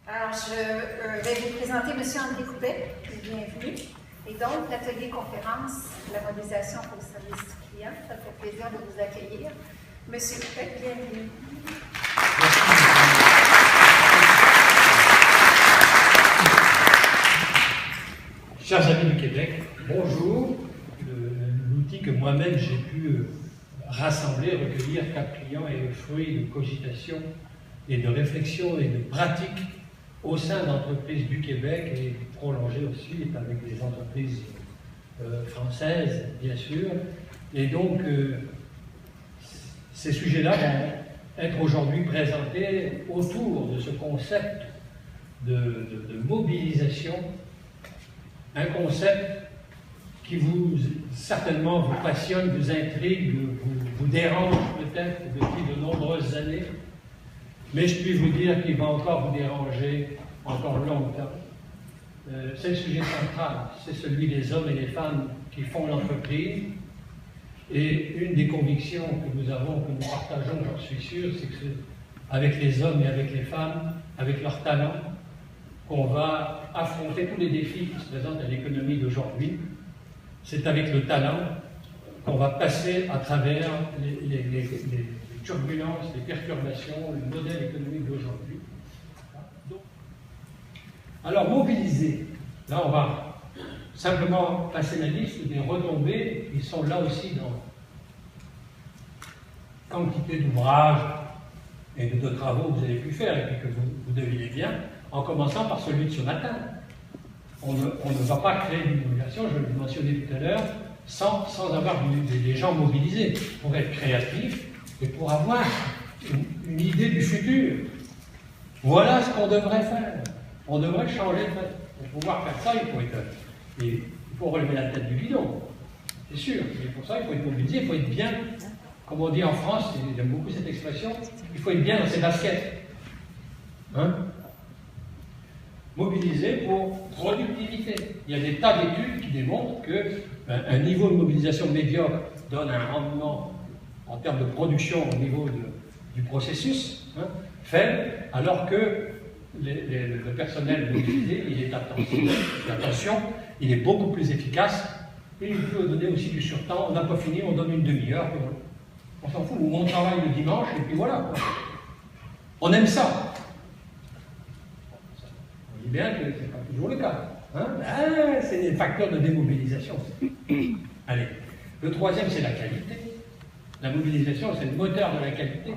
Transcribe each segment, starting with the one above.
Alors, je vais vous présenter M. André Coupet, bienvenue. Et donc, l'atelier conférence, la mobilisation pour le service client, ça fait plaisir de vous accueillir. M. Coupet, bienvenue. Chers amis du Québec, bonjour. L'outil que moi-même j'ai pu rassembler, recueillir, Cap Client, est le fruit de cogitation et de réflexion et de pratique au sein d'entreprises du Québec et prolongé aussi avec des entreprises françaises, bien sûr. Et donc, ces sujets-là vont être aujourd'hui présentés autour de ce concept de mobilisation, un concept qui certainement vous passionne, vous intrigue, vous dérange peut-être depuis de nombreuses années, mais je puis vous dire qu'il va encore vous déranger encore longtemps. C'est le sujet central, c'est celui des hommes et des femmes qui font l'entreprise. Et une des convictions que nous avons, que nous partageons, j'en suis sûr, c'est que c'est avec les hommes et avec les femmes, avec leurs talents, qu'on va affronter tous les défis qui se présentent à l'économie d'aujourd'hui. C'est avec le talent qu'on va passer à travers les turbulences, les perturbations, le modèle économique d'aujourd'hui. Alors, mobiliser. Là, on va simplement passer la liste des retombées qui sont là aussi dans quantité d'ouvrages et de travaux que vous avez pu faire et que vous devinez bien, en commençant par celui de ce matin. On ne va pas créer une mobilisation, je l'ai mentionné tout à l'heure, sans avoir des gens mobilisés pour être créatifs et pour avoir une idée du futur. Voilà ce qu'on devrait faire. On devrait changer de fait. Pour pouvoir faire ça, il faut relever la tête du guidon, c'est sûr. Mais pour ça, il faut être mobilisé, il faut être bien, comme on dit en France, j'aime beaucoup cette expression, il faut être bien dans ses baskets. Hein? Mobilisé pour productivité. Il y a des tas d'études qui démontrent qu'un niveau de mobilisation médiocre donne un rendement en termes de production au niveau du processus, hein, faible, alors que le personnel mobilisé, il est attention, il est beaucoup plus efficace, et il peut donner aussi du surtemps. On n'a pas fini, on donne une demi-heure, on s'en fout, on travaille le dimanche, et puis voilà. On aime ça. On dit bien que ce n'est pas toujours le cas. Hein? C'est des facteurs de démobilisation. Allez. Le troisième, c'est la qualité. La mobilisation, c'est le moteur de la qualité.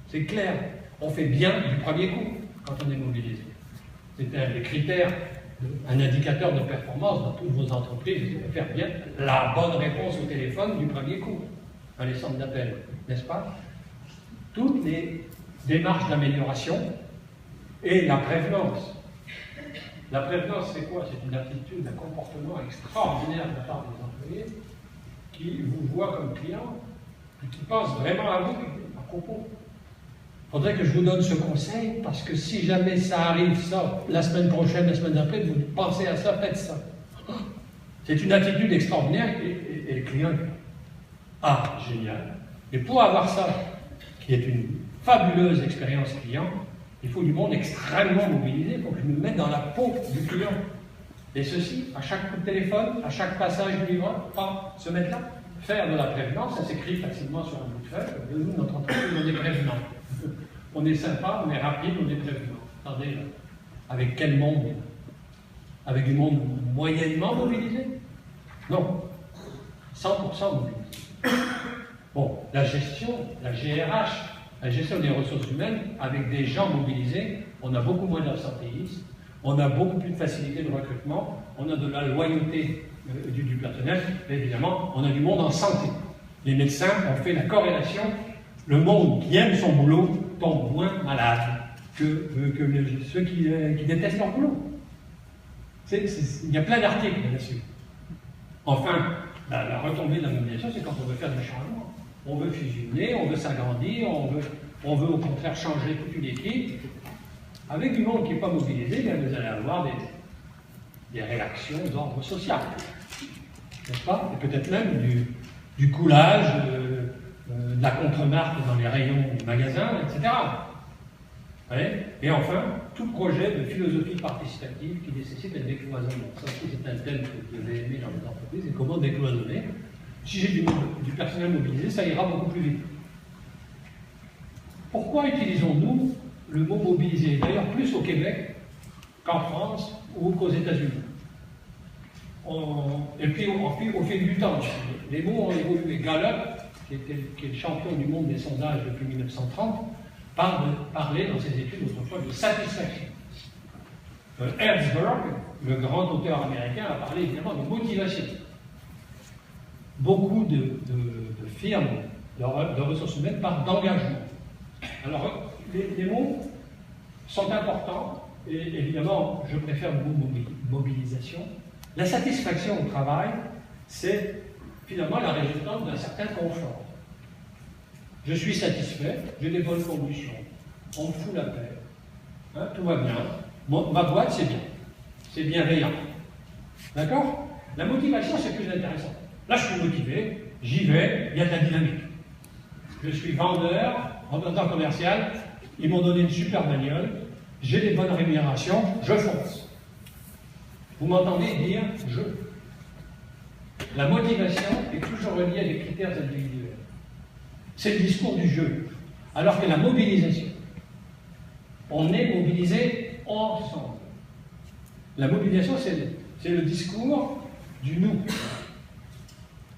C'est clair. On fait bien du premier coup quand on est mobilisé. C'est un des critères, un indicateur de performance dans toutes vos entreprises. Vous devez faire bien la bonne réponse au téléphone du premier coup, dans les centres d'appel, n'est-ce pas? Toutes les démarches d'amélioration et la prévenance. La prévenance, c'est quoi? C'est une attitude, un comportement extraordinaire de la part des employés qui vous voient comme client et qui pensent vraiment à vous, à propos. Il faudrait que je vous donne ce conseil parce que si jamais ça arrive, ça, la semaine prochaine, la semaine d'après, vous pensez à ça, faites ça. C'est une attitude extraordinaire et le client, ah, génial. Et pour avoir ça, qui est une fabuleuse expérience client, il faut du monde extrêmement mobilisé pour que je me mette dans la peau du client. Et ceci, à chaque coup de téléphone, à chaque passage du livreur, pas se mettre là, faire de la prévenance, ça s'écrit facilement sur un bout de feuille. Nous, notre entreprise, on est prévenant. On est sympa, on est rapide, on est prévenant. Attendez, là. Avec quel monde? Avec du monde moyennement mobilisé? Non. 100% mobilisé. Bon, la gestion, la GRH, la gestion des ressources humaines, avec des gens mobilisés, on a beaucoup moins d'absentéisme, on a beaucoup plus de facilité de recrutement, on a de la loyauté du personnel, et évidemment, on a du monde en santé. Les médecins ont fait la corrélation, le monde qui aime son boulot tombe moins malade que ceux qui détestent leur boulot. Il y a plein d'articles là-dessus. Enfin, la retombée de la mobilisation, c'est quand on veut faire du changement. On veut fusionner, on veut s'agrandir, on veut au contraire changer toute une équipe. Avec du monde qui n'est pas mobilisé, bien, vous allez avoir des réactions d'ordre social. N'est-ce pas? Et peut-être même du coulage, de la contre-marque dans les rayons du magasin, etc. Et enfin, tout projet de philosophie participative qui nécessite un décloisonnement. Ça aussi, c'est un thème que je vais aimer dans les entreprises. Et comment décloisonner? Si j'ai du personnel mobilisé, ça ira beaucoup plus vite. Pourquoi utilisons-nous le mot mobilisé? D'ailleurs, plus au Québec qu'en France ou qu'aux États-Unis. Et puis, au fil du temps, les mots ont évolué. Gallup, qui est le champion du monde des sondages depuis 1930, parlait dans ses études autrefois de satisfaction. Herzberg, le grand auteur américain, a parlé évidemment de motivation. Beaucoup de firmes de ressources humaines parlent d'engagement. Alors, les mots sont importants, et évidemment, je préfère le mot mobilisation. La satisfaction au travail, c'est finalement la résultante d'un certain confort. Je suis satisfait, j'ai des bonnes conditions, on me fout la paix, tout va bien, ma boîte c'est bien, c'est bienveillant. D'accord? La motivation c'est plus intéressant. Là je suis motivé, j'y vais, il y a de la dynamique. Je suis vendeur, représentant commercial, ils m'ont donné une super bagnole, j'ai des bonnes rémunérations, je fonce. Vous m'entendez dire je. La motivation est toujours reliée à des critères individuels. C'est le discours du jeu. Alors que la mobilisation, on est mobilisé ensemble. La mobilisation, c'est le discours du nous.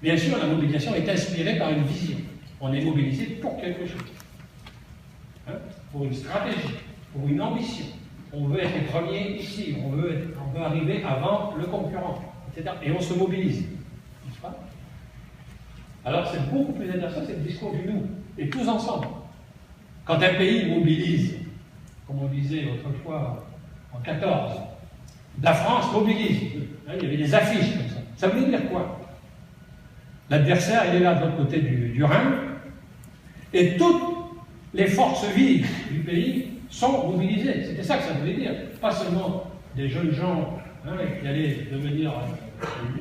Bien sûr, la mobilisation est inspirée par une vision. On est mobilisé pour quelque chose. Pour une stratégie, pour une ambition. On veut être les premiers ici, on veut arriver avant le concurrent, etc. Et on se mobilise. N'est-ce pas? Alors c'est beaucoup plus intéressant, c'est le discours du nous, et tous ensemble. Quand un pays mobilise, comme on disait autrefois en 14, la France mobilise, il y avait des affiches comme ça. Ça voulait dire quoi? L'adversaire, il est là de l'autre côté du Rhin, et toutes les forces vives du pays sont mobilisées. C'était ça que ça voulait dire. Pas seulement des jeunes gens qui allaient devenir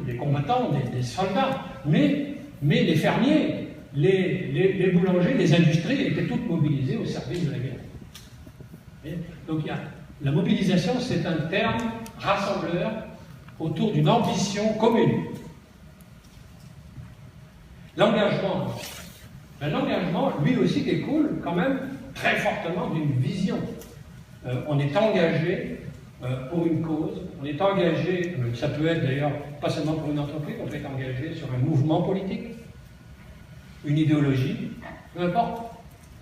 des combattants, des soldats, mais les fermiers, les boulangers, les industries étaient toutes mobilisées au service de la guerre. Et donc la mobilisation, c'est un terme rassembleur autour d'une ambition commune. L'engagement, lui aussi, découle quand même très fortement d'une vision. On est engagé pour une cause, on est engagé, ça peut être d'ailleurs pas seulement pour une entreprise, on peut être engagé sur un mouvement politique, une idéologie, peu importe.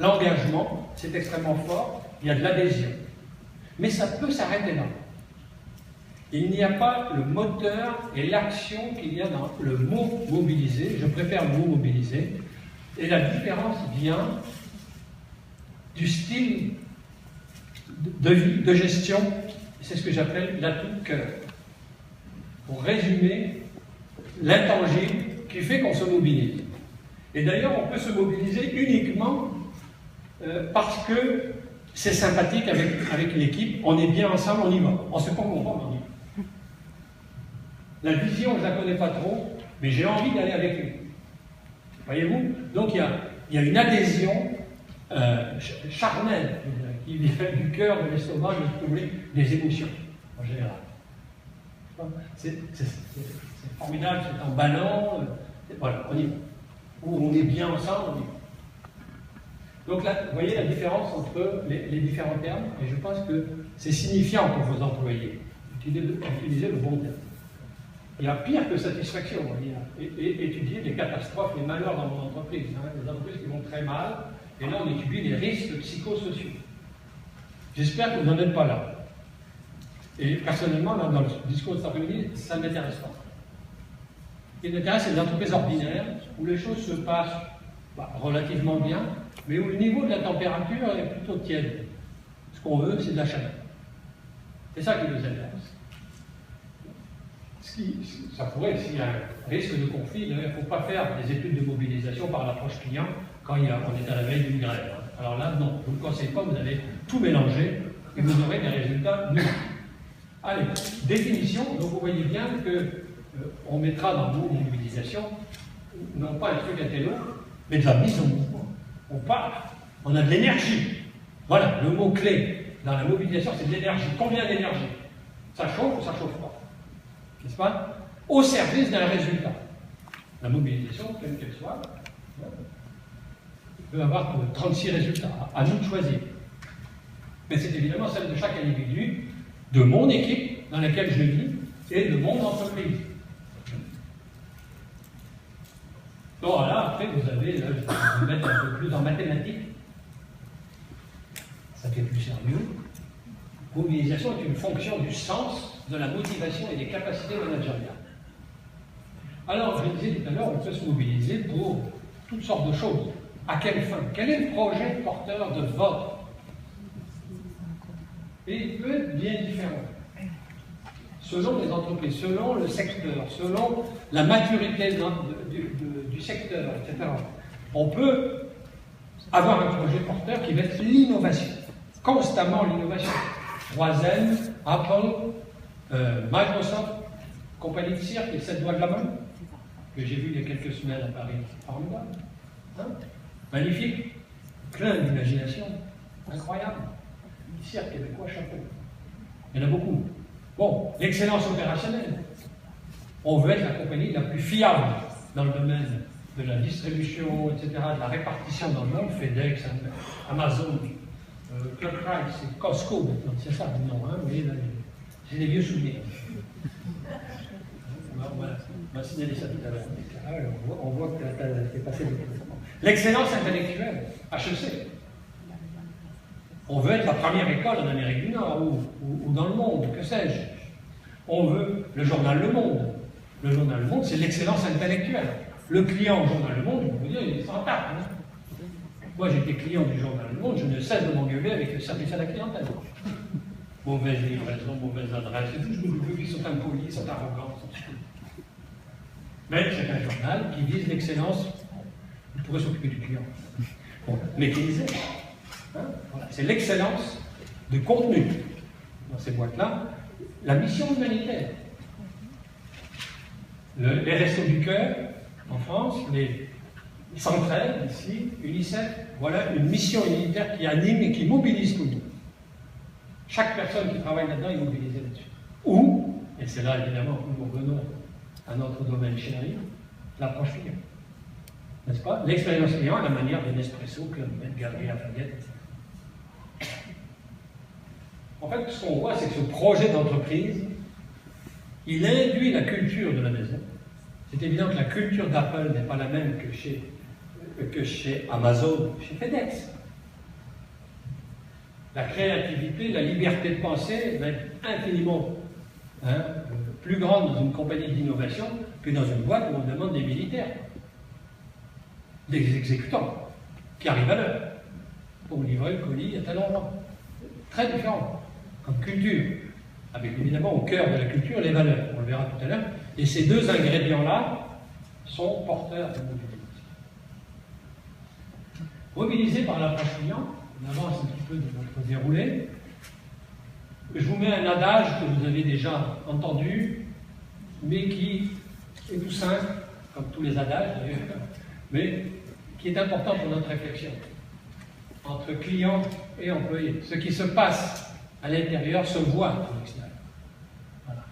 L'engagement, c'est extrêmement fort, il y a de l'adhésion. Mais ça peut s'arrêter là. Il n'y a pas le moteur et l'action qu'il y a dans le mot mobiliser, je préfère le mot mobiliser, et la différence vient du style de vie, de gestion, c'est ce que j'appelle l'atout cœur. Pour résumer l'intangible qui fait qu'on se mobilise. Et d'ailleurs, on peut se mobiliser uniquement parce que c'est sympathique avec l'équipe, on est bien ensemble, on y va. On se comprend, on y va. La vision, je ne la connais pas trop, mais j'ai envie d'aller avec lui. Voyez-vous? Donc il y a une adhésion charnelle qui vient du cœur, de l'estomac, des émotions, en général. C'est formidable, c'est emballant. Voilà, on y va. Où on est bien ensemble, on y va. Donc là, vous voyez la différence entre les différents termes, et je pense que c'est signifiant pour vos employés. Utilisez le bon terme. Il y a pire que satisfaction, et étudier les catastrophes, les malheurs dans mon entreprise. Les entreprises qui vont très mal, et là on étudie les risques psychosociaux. J'espère que vous n'en êtes pas là. Et personnellement, dans le discours de cet après-midi, ça ne m'intéresse pas. Ce qui m'intéresse, c'est des entreprises ordinaires où les choses se passent relativement bien, mais où le niveau de la température est plutôt tiède. Ce qu'on veut, c'est de la chaleur. C'est ça qui nous intéresse. Ça pourrait, s'il y a un risque de conflit, il ne faut pas faire des études de mobilisation par l'approche client quand on est à la veille d'une grève. Alors là, non, je ne vous conseille pas, vous allez tout mélanger et vous aurez des résultats nuls. Allez, définition, donc vous voyez bien qu'on mettra dans le mot mobilisation, non pas un truc intello, mais de la mise en mouvement. On part, on a de l'énergie. Voilà, le mot-clé dans la mobilisation, c'est de l'énergie. Combien d'énergie? Ça chauffe ou ça chauffe pas? N'est-ce pas? Au service d'un résultat. La mobilisation, quelle qu'elle soit, peut avoir 36 résultats. À nous de choisir. Mais c'est évidemment celle de chaque individu, de mon équipe dans laquelle je vis et de mon entreprise. Bon, là, après, vous avez, là, je vais vous mettre un peu plus en mathématiques. Ça fait plus sérieux. Mobilisation est une fonction du sens, de la motivation et des capacités managériales. Alors, je disais tout à l'heure, on peut se mobiliser pour toutes sortes de choses. À quelle fin? Quel est le projet porteur de votre? Et il peut être bien différent. Selon les entreprises, selon le secteur, selon la maturité du secteur, etc. On peut avoir un projet porteur qui va être l'innovation. Constamment l'innovation. 3M, Apple, Microsoft, compagnie de cirque et 7 doigts de la main, que j'ai vu il y a quelques semaines à Paris. Formidable. Hein? Magnifique. Plein d'imagination. Incroyable. Cirque québécois, chapeau. Il y en a beaucoup. Bon, l'excellence opérationnelle. On veut être la compagnie la plus fiable dans le domaine de la distribution, etc., de la répartition dans le monde. FedEx, Amazon, Club Price, c'est Costco maintenant, c'est ça le nom, hein, vous voyez, j'ai des vieux souvenirs. On m'a signalé ça tout à l'heure. On voit que tu es passé de l'excellence intellectuelle, HEC. On veut être la première école en Amérique du Nord ou dans le monde, que sais-je. On veut le journal Le Monde. Le journal Le Monde, c'est l'excellence intellectuelle. Le client au journal Le Monde, je peux vous dire, il s'en tape. Hein. Moi, j'étais client du journal Le Monde, je ne cesse de m'engueuler avec le service à la clientèle. Mauvaise livraison, mauvaise adresse, et tout, je me dis qu'ils sont impolis, ils sont arrogants, ils sont... Mais c'est un journal qui vise l'excellence, il pourrait s'occuper du client. Bon, mais qui disait, hein, voilà, c'est l'excellence de contenu dans ces boîtes-là, la mission humanitaire. Les Restos du Cœur en France, les Centraide ici, UNICEF, voilà une mission humanitaire qui anime et qui mobilise tout le monde. Chaque personne qui travaille là-dedans est mobilisée là-dessus. Ou, et c'est là évidemment que nous revenons à notre domaine chéri, l'approche client. N'est-ce pas? L'expérience client à la manière de Nespresso, Club Med, Galerie Lafayette, etc. En fait, ce qu'on voit, c'est que ce projet d'entreprise, il induit la culture de la maison. C'est évident que la culture d'Apple n'est pas la même que chez Amazon, chez FedEx. La créativité, la liberté de penser va être infiniment plus grande dans une compagnie d'innovation que dans une boîte où on demande des militaires, des exécutants, qui arrivent à l'heure pour livrer le colis à tel endroit. Très différent comme culture, avec évidemment au cœur de la culture les valeurs, on le verra tout à l'heure, et ces deux ingrédients-là sont porteurs de mobilisation. Mobilisé par l'approche client, on avance un petit peu de notre déroulé. Je vous mets un adage que vous avez déjà entendu, mais qui est tout simple, comme tous les adages d'ailleurs, mais qui est important pour notre réflexion. Entre client et employé. Ce qui se passe à l'intérieur se voit à l'extérieur. Voilà.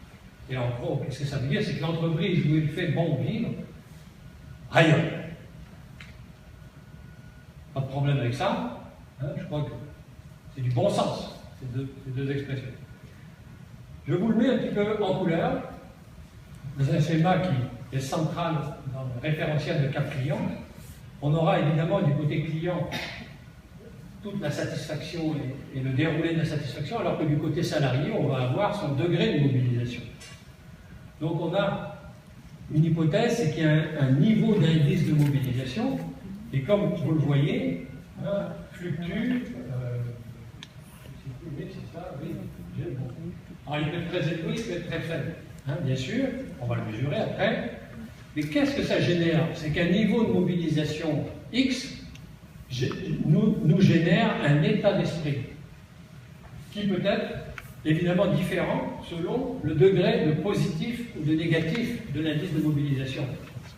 Et en gros, qu'est-ce que ça veut dire? C'est que l'entreprise où il fait bon vivre, rayonne. Pas de problème avec ça. Hein, je crois que c'est du bon sens, ces deux expressions. Je vous le mets un petit peu en couleur. Dans un schéma qui est central dans le référentiel de cap client, on aura évidemment du côté client toute la satisfaction et le déroulé de la satisfaction, alors que du côté salarié, on va avoir son degré de mobilisation. Donc on a une hypothèse, c'est qu'il y a un niveau d'indice de mobilisation, et comme vous le voyez, hein, fluctue, c'est ça, oui, alors il peut être très élevé, il peut être très faible. Hein, bien sûr, on va le mesurer après, mais qu'est-ce que ça génère? C'est qu'un niveau de mobilisation X nous génère un état d'esprit qui peut être évidemment différent selon le degré de positif ou de négatif de l'indice de mobilisation.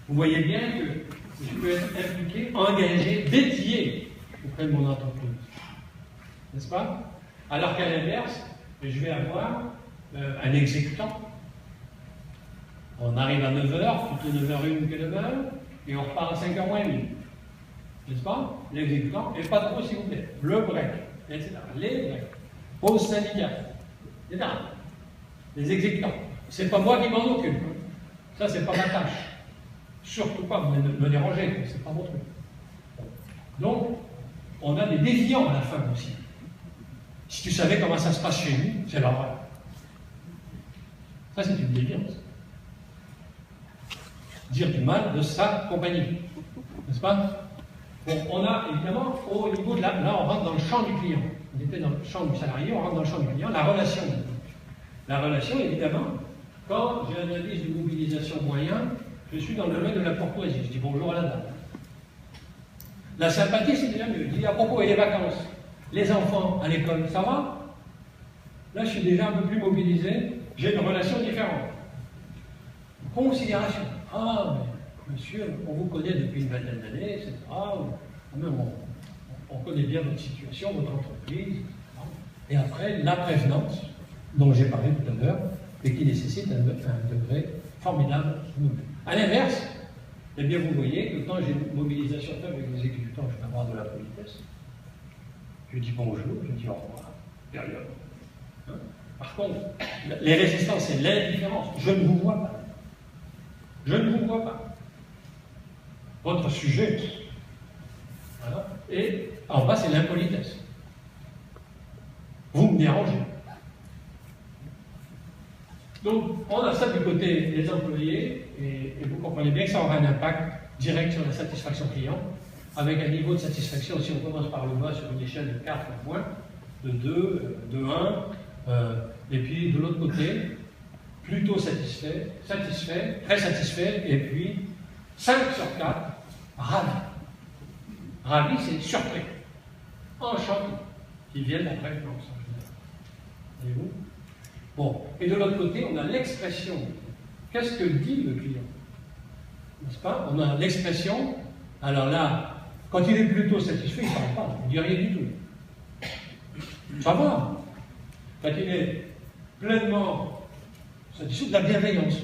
Vous voyez bien que je peux être impliqué, engagé, dédié auprès de mon entreprise. n'est-ce pas? Alors qu'à l'inverse, je vais avoir un exécutant. On arrive à 9h, plutôt 9h01 que 9h, et on repart à 5h moins demi. N'est-ce pas? L'exécutant, et pas trop s'il vous plaît. Le break, etc. Les breaks. Pause syndicale, etc. Les exécutants. C'est pas moi qui m'en occupe. Ça, c'est pas ma tâche. Surtout pas me déranger, c'est pas mon truc. Donc, on a des déviants à la fin aussi. Si tu savais comment ça se passe chez nous, c'est l'horreur. Ça, c'est une déviance. Dire du mal de sa compagnie. N'est-ce pas? Bon, on a évidemment, au niveau de là, on rentre dans le champ du client. On était dans le champ du salarié, on rentre dans le champ du client, la relation. La relation, évidemment, quand j'ai un indice de mobilisation moyen, je suis dans le domaine de la courtoisie. Je dis bonjour à la dame. La sympathie, c'est déjà mieux. Je dis à propos, et les vacances? Les enfants à l'école, ça va? Là, je suis déjà un peu plus mobilisé. J'ai une relation différente. Considération. Ah, mais monsieur, on vous connaît depuis une vingtaine d'années, etc. On connaît bien votre situation, votre entreprise. Et après, la prévenance, dont j'ai parlé tout à l'heure, et qui nécessite un degré formidable. À l'inverse, eh bien, vous voyez que quand j'ai une mobilisation faible avec les exécutants, je vais avoir de la politesse. Je dis bonjour, je dis au revoir, période. Hein? Par contre, les résistances, c'est l'indifférence. Je ne vous vois pas. Je ne vous vois pas. Votre sujet. Voilà. Et en bas, c'est l'impolitesse. Vous me dérangez. Donc, on a ça du côté des employés, et vous comprenez bien que ça aura un impact direct sur la satisfaction client, avec un niveau de satisfaction, si on commence par le bas, sur une échelle de 4 points, de 2, de 1, et puis de l'autre côté, plutôt satisfait, satisfait, très satisfait, et puis 5 sur 4, ravi. Ravi, c'est surpris, enchanté, qui viennent après le plan. Voyez-vous? Bon, et de l'autre côté, on a l'expression. Qu'est-ce que dit le client? N'est-ce pas? On a l'expression. Alors là, quand il est plutôt satisfait, il ne parle pas, il ne dit rien du tout. Ça va. Quand il est pleinement satisfait, de la bienveillance.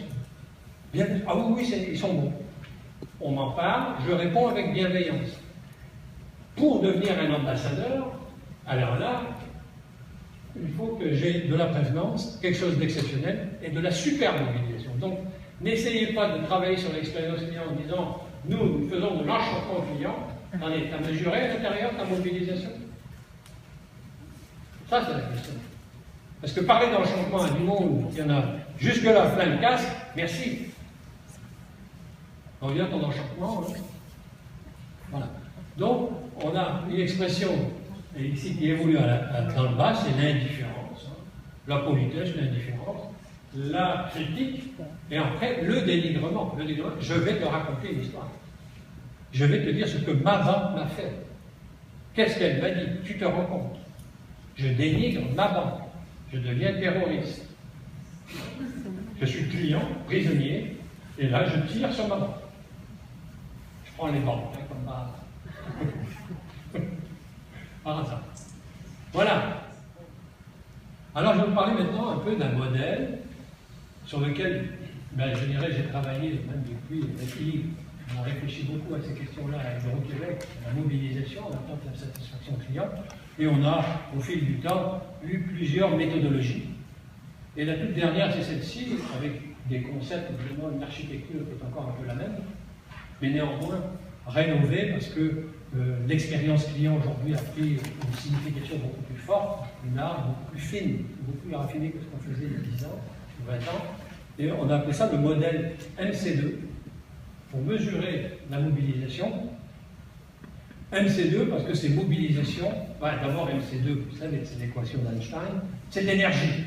Ah oui, oui, ils sont bons. On m'en parle, je réponds avec bienveillance. Pour devenir un ambassadeur, alors là, il faut que j'ai de la prévenance, quelque chose d'exceptionnel, et de la super mobilisation. Donc, n'essayez pas de travailler sur l'expérience client en disant « nous faisons de l'enchantement client ». Attendez, tu as mesuré à l'intérieur ta mobilisation? Ça, c'est la question. Parce que parler d'enchantement à du monde, il y en a jusque-là plein de casques, merci. On revient à ton enchantement. Hein. Voilà. Donc, on a une expression et ici qui évolue dans le bas, c'est l'indifférence. Hein. La politesse, l'indifférence, la critique, et après le dénigrement. Le dénigrement, je vais te raconter une histoire. Je vais te dire ce que ma banque m'a fait. Qu'est-ce qu'elle m'a dit? Tu te rends compte? Je dénigre ma banque. Je deviens terroriste. Je suis client, prisonnier, et là je tire sur ma banque. Je prends les banques, hein, comme par hasard. Voilà. Alors je vais vous parler maintenant un peu d'un modèle sur lequel, je dirais, j'ai travaillé même depuis l'équilibre. On a réfléchi beaucoup à ces questions-là avec Euroquébec, la mobilisation, en attente de la satisfaction client, et on a, au fil du temps, eu plusieurs méthodologies. Et la toute dernière, c'est celle-ci, avec des concepts, évidemment, une architecture qui est encore un peu la même, mais néanmoins rénovée parce que l'expérience client aujourd'hui a pris une signification beaucoup plus forte, plus large, beaucoup plus fine, beaucoup plus raffinée que ce qu'on faisait il y a 10 ans, ou 20 ans. Et on a appelé ça le modèle MC2 pour mesurer la mobilisation. MC2 parce que c'est mobilisation. D'abord MC2, vous savez, c'est l'équation d'Einstein, c'est l'énergie.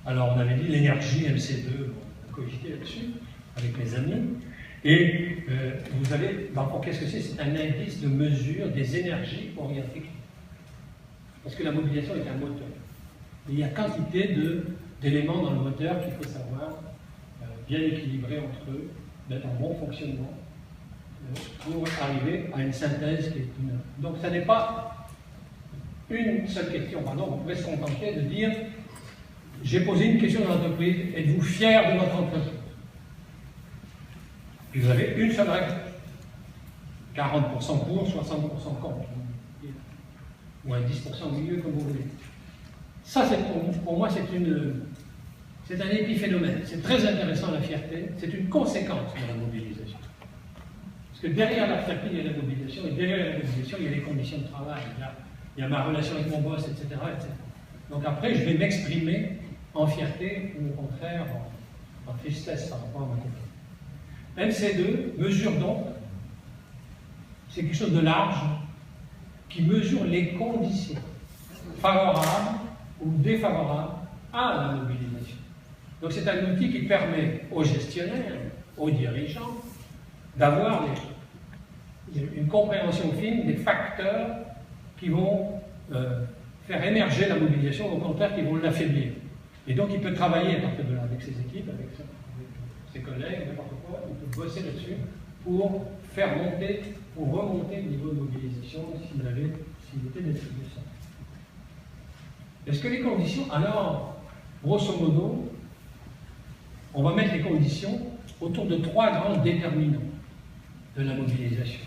Alors on avait dit l'énergie MC2, on a cogité là-dessus avec mes amis. Et vous avez, qu'est-ce que c'est? C'est un indice de mesure des énergies orientées. Parce que la mobilisation est un moteur. Et il y a quantité d'éléments dans le moteur qu'il faut savoir bien équilibrer entre eux, d'être en bon fonctionnement, pour arriver à une synthèse qui est une... Donc ça n'est pas une seule question, pardon, on pouvait se contenter de dire j'ai posé une question dans l'entreprise, êtes-vous fier de votre entreprise? Puis vous avez une seule réponse. 40% pour, 60% contre. Ou un 10% au milieu, comme vous voulez. Ça, pour moi, c'est un épiphénomène. C'est très intéressant, la fierté. C'est une conséquence de la mobilisation. Parce que derrière la fierté, il y a la mobilisation, et derrière la mobilisation, il y a les conditions de travail, il y a ma relation avec mon boss, etc., etc. Donc après, je vais m'exprimer en fierté ou au contraire en tristesse par rapport à ma compagnie. MC2 mesure donc, c'est quelque chose de large, qui mesure les conditions favorables ou défavorables à la mobilisation. Donc c'est un outil qui permet aux gestionnaires, aux dirigeants, d'avoir une compréhension fine des facteurs qui vont faire émerger la mobilisation, au contraire qui vont l'affaiblir. Et donc il peut travailler à partir de là avec ses équipes, avec ses collègues, n'importe quoi, il peut bosser là-dessus pour faire monter, pour remonter le niveau de mobilisation s'il était nécessaire. Est-ce que les conditions, alors, grosso modo, on va mettre les conditions autour de 3 grands déterminants de la mobilisation.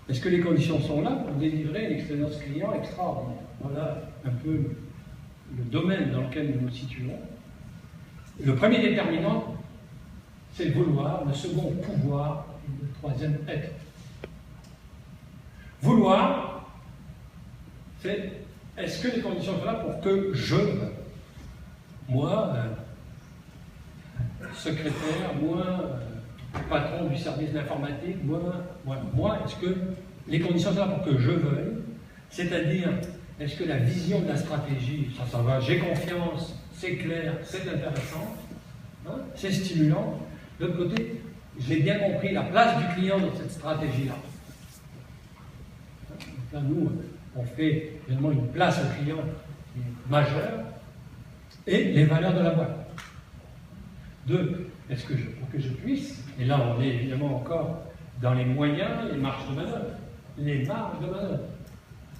Est-ce que les conditions sont là pour délivrer une expérience client extraordinaire? Voilà un peu le domaine dans lequel nous nous situons. Le premier déterminant, c'est le vouloir, le second, pouvoir, et le troisième, être. Vouloir, c'est est-ce que les conditions sont là pour que je, moi, secrétaire, moi, patron du service d'informatique, moi, est-ce que les conditions sont là pour que je veuille? C'est-à-dire, est-ce que la vision de la stratégie, ça va, j'ai confiance, c'est clair, c'est intéressant, hein, c'est stimulant. De l'autre côté, j'ai bien compris la place du client dans cette stratégie-là. Là, nous, on fait finalement une place au client qui est majeure et les valeurs de la boîte. Deux, est-ce que pour que je puisse, et là on est évidemment encore dans les moyens, les marges de manœuvre, les marges de manœuvre.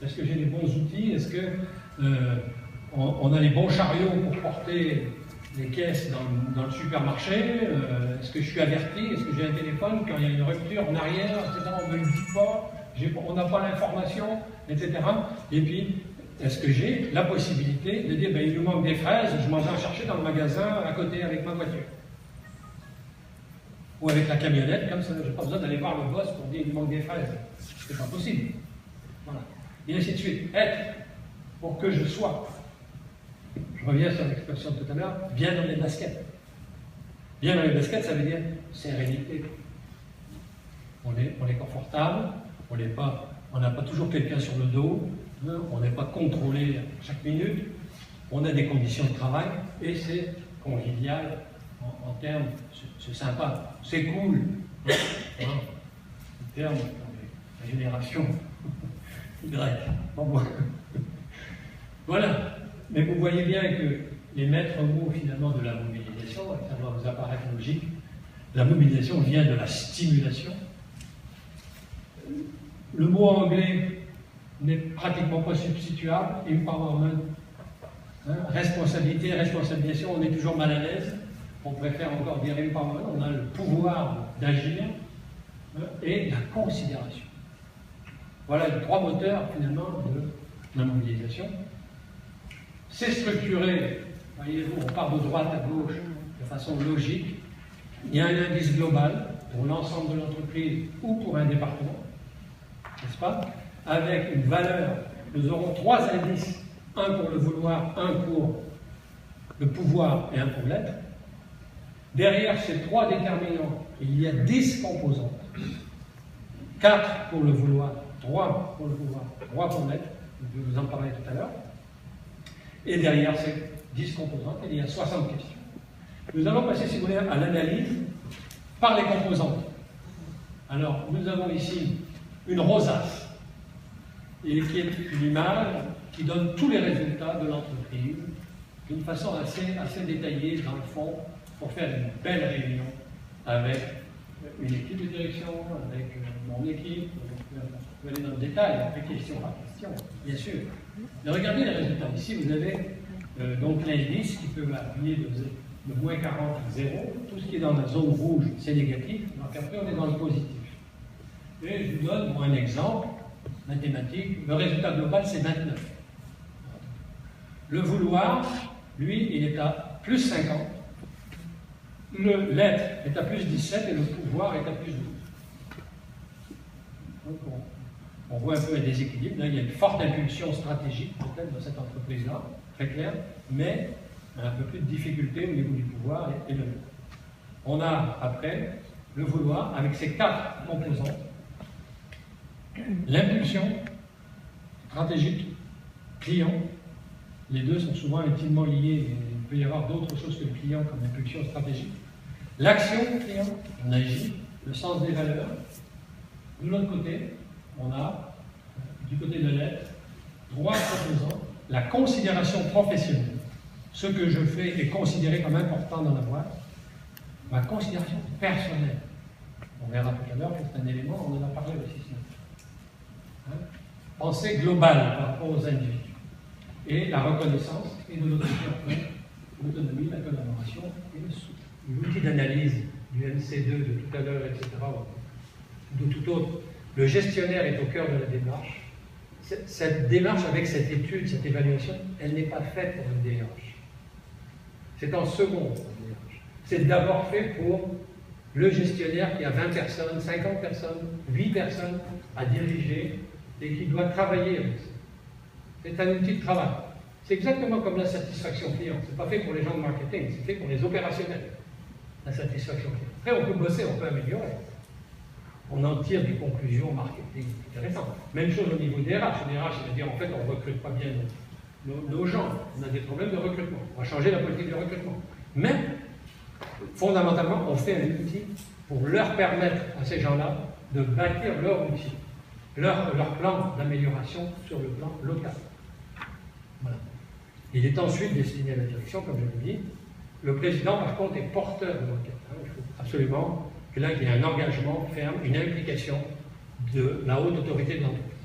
Est-ce que j'ai les bons outils? Est-ce que on a les bons chariots pour porter les caisses dans le supermarché? Est-ce que je suis averti? Est-ce que j'ai un téléphone quand il y a une rupture en arrière, etc. On ne me le dit pas, on n'a pas l'information, etc. Et puis, est-ce que j'ai la possibilité de dire, ben, il nous manque des fraises, je m'en vais en chercher dans le magasin à côté avec ma voiture? Ou avec la camionnette, comme ça, je n'ai pas besoin d'aller voir le boss pour dire il nous manque des fraises. C'est pas possible. Voilà. Et ainsi de suite. Être, pour que je sois. Je reviens sur l'expression de tout à l'heure, bien dans les baskets. Bien dans les baskets, ça veut dire sérénité. On est confortable, on n'a pas toujours quelqu'un sur le dos, hein, on n'est pas contrôlé chaque minute, on a des conditions de travail et c'est convivial en termes, c'est sympa, c'est cool. Hein, en termes de la génération Y. Bon. Voilà. Mais vous voyez bien que les maîtres mots finalement de la mobilisation, ça doit vous apparaître logique, la mobilisation vient de la stimulation. Le mot anglais n'est pratiquement pas substituable, empowerment. Hein, responsabilité, responsabilisation, on est toujours mal à l'aise. On préfère encore dire empowerment, on a le pouvoir d'agir, hein, et la considération. Voilà les 3 moteurs finalement de la mobilisation. C'est structuré, voyez-vous, on part de droite à gauche de façon logique. Il y a un indice global pour l'ensemble de l'entreprise ou pour un département, n'est-ce pas? Avec une valeur, nous aurons 3 indices, un pour le vouloir, un pour le pouvoir et un pour l'être. Derrière ces 3 déterminants, il y a 10 composantes. 4 pour le vouloir, 3 pour le pouvoir, 3 pour l'être. Je vais vous en parler tout à l'heure. Et derrière ces 10 composantes, il y a 60 questions. Nous allons passer, si vous voulez, à l'analyse par les composantes. Alors, nous avons ici une rosace, et qui est une image qui donne tous les résultats de l'entreprise d'une façon assez détaillée dans le fond, pour faire une belle réunion avec une équipe de direction, avec mon équipe, Je vais aller dans le détail, après question par question, bien sûr. Mais regardez les résultats. Ici, vous avez donc l'indice qui peut appuyer de moins 40 à 0. Tout ce qui est dans la zone rouge, c'est négatif. Donc après, on est dans le positif. Et je vous donne un exemple mathématique. Le résultat global, c'est 29. Le vouloir, lui, il est à plus 50. L'être est à plus 17 et le pouvoir est à plus 12. Donc on voit un peu un déséquilibre. Là, il y a une forte impulsion stratégique peut-être dans cette entreprise-là, très clair, mais un peu plus de difficulté au niveau du pouvoir et de l'être. On a après le vouloir avec ses 4 composants. L'impulsion stratégique, client, les deux sont souvent intimement liés, et il peut y avoir d'autres choses que le client comme impulsion stratégique. L'action client, on agit, le sens des valeurs. De l'autre côté, on a, du côté de l'être, 3 composants. La considération professionnelle. Ce que je fais est considéré comme important dans la boîte. Ma considération personnelle. On verra tout à l'heure que c'est un élément, on en a parlé aussi ce matin. Pensée globale par rapport aux individus. Et la reconnaissance, et de l'autre côté, l'autonomie, la collaboration et le soutien. L'outil d'analyse du MC2 de tout à l'heure, etc., ou de tout autre, le gestionnaire est au cœur de la démarche. Cette démarche avec cette étude, cette évaluation, elle n'est pas faite pour une DRH. C'est en second pour une DRH. C'est d'abord fait pour le gestionnaire qui a 20 personnes, 50 personnes, 8 personnes à diriger et qui doit travailler avec ça. C'est un outil de travail. C'est exactement comme la satisfaction client. Ce n'est pas fait pour les gens de marketing, c'est fait pour les opérationnels. La satisfaction client. Après, on peut bosser, on peut améliorer. On en tire des conclusions marketing intéressantes. Même chose au niveau des RH. Les RH, c'est-à-dire en fait, on ne recrute pas bien nos gens. On a des problèmes de recrutement. On va changer la politique de recrutement. Mais, fondamentalement, on fait un outil pour leur permettre à ces gens-là de bâtir leur outil, leur plan d'amélioration sur le plan local. Voilà. Il est ensuite destiné à la direction, comme je l'ai dit. Le président, par contre, est porteur de l'enquête. Il faut absolument que là, il y ait un engagement ferme, une implication de la haute autorité de l'entreprise.